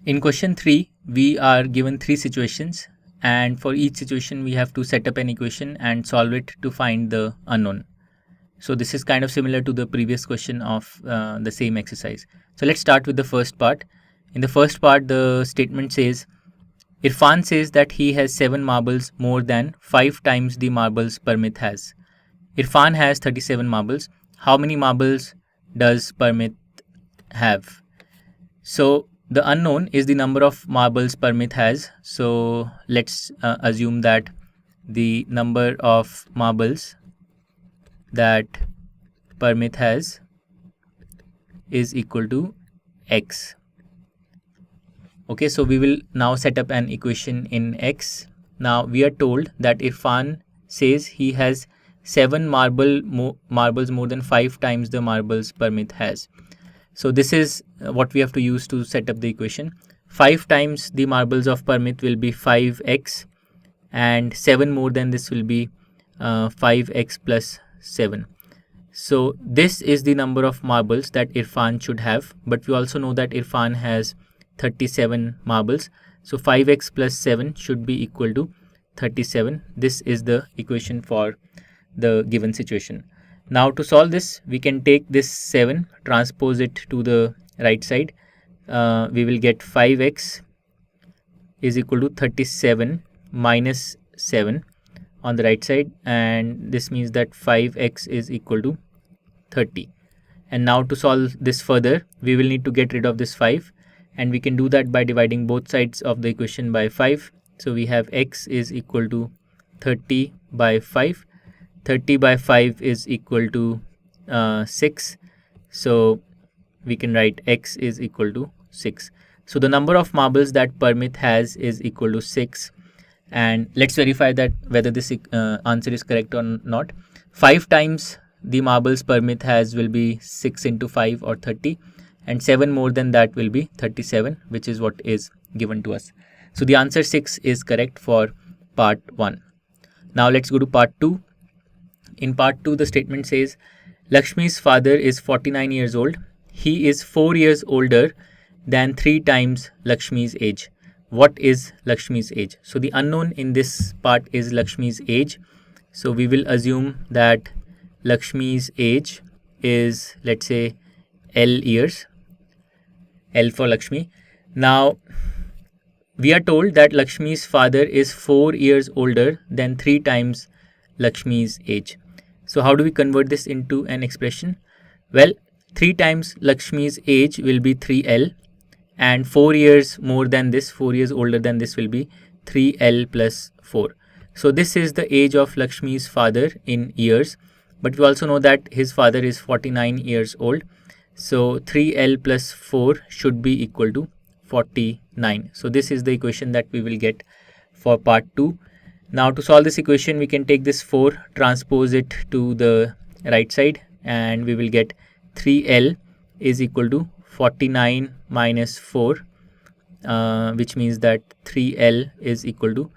In question 3, we are given 3 situations, and for each situation we have to set up an equation and solve it to find the unknown. So this is kind of similar to the previous question of the same exercise. So let's start with the first part. In the first part, the statement says, Irfan says that he has 7 marbles more than 5 times the marbles Parmit has. Irfan has 37 marbles. How many marbles does Parmit have? So the unknown is the number of marbles Parmit has. So let's assume that the number of marbles that Parmit has is equal to x. Okay, so we will now set up an equation in x. Now we are told that Irfan says he has 7 marbles more than 5 times the marbles Parmit has. So this is what we have to use to set up the equation. 5 times the marbles of Parmit will be 5x, and 7 more than this will be 5x plus 7. So this is the number of marbles that Irfan should have, but we also know that Irfan has 37 marbles. So 5x plus 7 should be equal to 37. This is the equation for the given situation. Now to solve this, we can take this 7, transpose it to the right side. We will get 5x is equal to 37 minus 7 on the right side, and this means that 5x is equal to 30. And now to solve this further, we will need to get rid of this 5, and we can do that by dividing both sides of the equation by 5. So we have x is equal to 30 by 5. 30 by 5 is equal to 6. So we can write x is equal to 6. So the number of marbles that Parmit has is equal to 6. And let's verify that whether this answer is correct or not. 5 times the marbles Parmit has will be 6 into 5 or 30, and 7 more than that will be 37, which is what is given to us. So the answer 6 is correct for part 1. Now let's go to part 2. In part 2, the statement says, Lakshmi's father is 49 years old. He is 4 years older than 3 times Lakshmi's age. What is Lakshmi's age? So the unknown in this part is Lakshmi's age. So we will assume that Lakshmi's age is, let's say, L years. L for Lakshmi. Now we are told that Lakshmi's father is 4 years older than 3 times Lakshmi's age. So how do we convert this into an expression? Well, 3 times Lakshmi's age will be 3L, and 4 years more than this, 4 years older than this will be 3L plus 4. So this is the age of Lakshmi's father in years, but we also know that his father is 49 years old. So 3L plus 4 should be equal to 49. So this is the equation that we will get for part 2. Now to solve this equation, we can take this 4, transpose it to the right side, and we will get 3L is equal to 49 minus 4, which means that 3L is equal to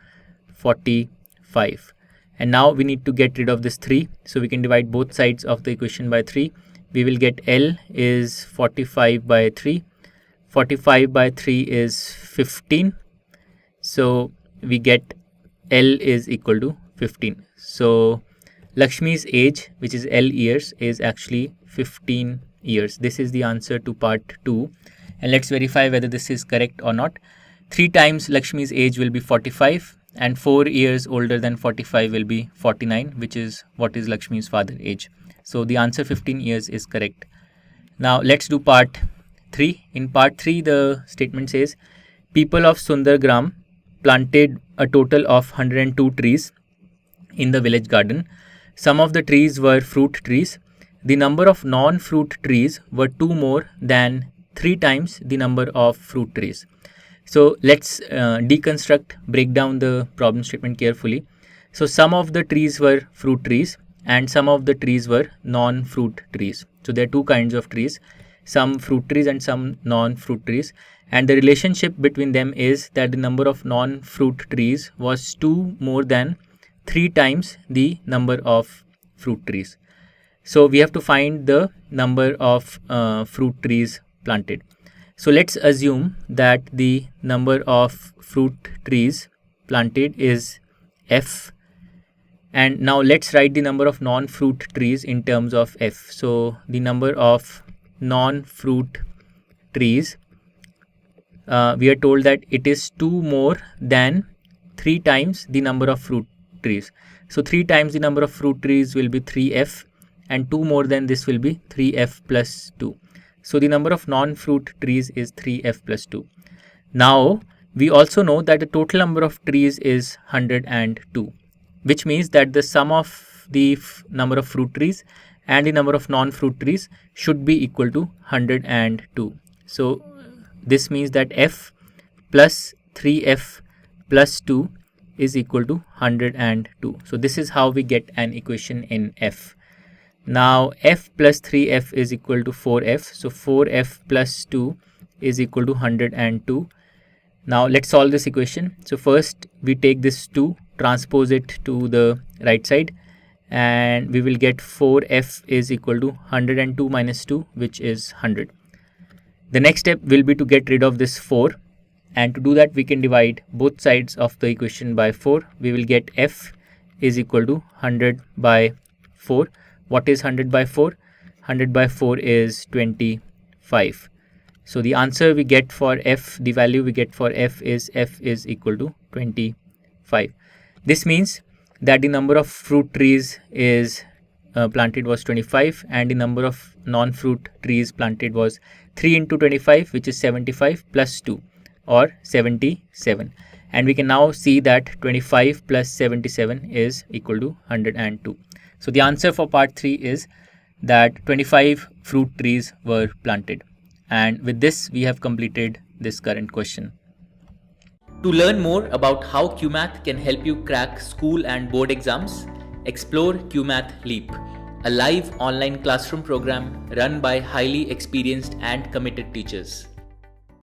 45. And now we need to get rid of this 3. So we can divide both sides of the equation by 3. We will get L is 45 by 3. 45 by 3 is 15. So we get L is equal to 15. So Lakshmi's age, which is L years, is actually 15 years. This is the answer to part 2. And let's verify whether this is correct or not. 3 times Lakshmi's age will be 45, and 4 years older than 45 will be 49, which is what is Lakshmi's father's age. So the answer 15 years is correct. Now let's do part 3. In part 3, the statement says, people of Sundargram planted a total of 102 trees in the village garden. Some of the trees were fruit trees. The number of non-fruit trees were 2 more than 3 times the number of fruit trees. So let's break down the problem statement carefully. So some of the trees were fruit trees and some of the trees were non-fruit trees. So there are 2 kinds of trees, some fruit trees and some non-fruit trees. And the relationship between them is that the number of non-fruit trees was 2 more than 3 times the number of fruit trees. So we have to find the number of fruit trees planted. So let's assume that the number of fruit trees planted is f, and now let's write the number of non-fruit trees in terms of f. So the number of non-fruit trees, we are told that it is 2 more than 3 times the number of fruit trees. So 3 times the number of fruit trees will be 3f, and 2 more than this will be 3f plus 2. So the number of non-fruit trees is 3f plus 2. Now we also know that the total number of trees is 102, which means that the sum of the number of fruit trees and the number of non-fruit trees should be equal to 102. So this means that f plus 3f plus 2 is equal to 102. So this is how we get an equation in f. Now f plus 3f is equal to 4f. So 4f plus 2 is equal to 102. Now let's solve this equation. So first we take this 2, transpose it to the right side, and we will get 4f is equal to 102 minus 2, which is 100. The next step will be to get rid of this 4, and to do that we can divide both sides of the equation by 4. We will get f is equal to 100 by 4. What is 100 by 4? 100 by 4 is 25. So the answer we get for f, the value we get for f is equal to 25. This means that the number of fruit trees is planted was 25, and the number of non-fruit trees planted was 3 into 25, which is 75 plus 2, or 77. And we can now see that 25 plus 77 is equal to 102. So the answer for part 3 is that 25 fruit trees were planted. And with this, we have completed this current question. To learn more about how Cuemath can help you crack school and board exams, explore Cuemath Leap, a live online classroom program run by highly experienced and committed teachers.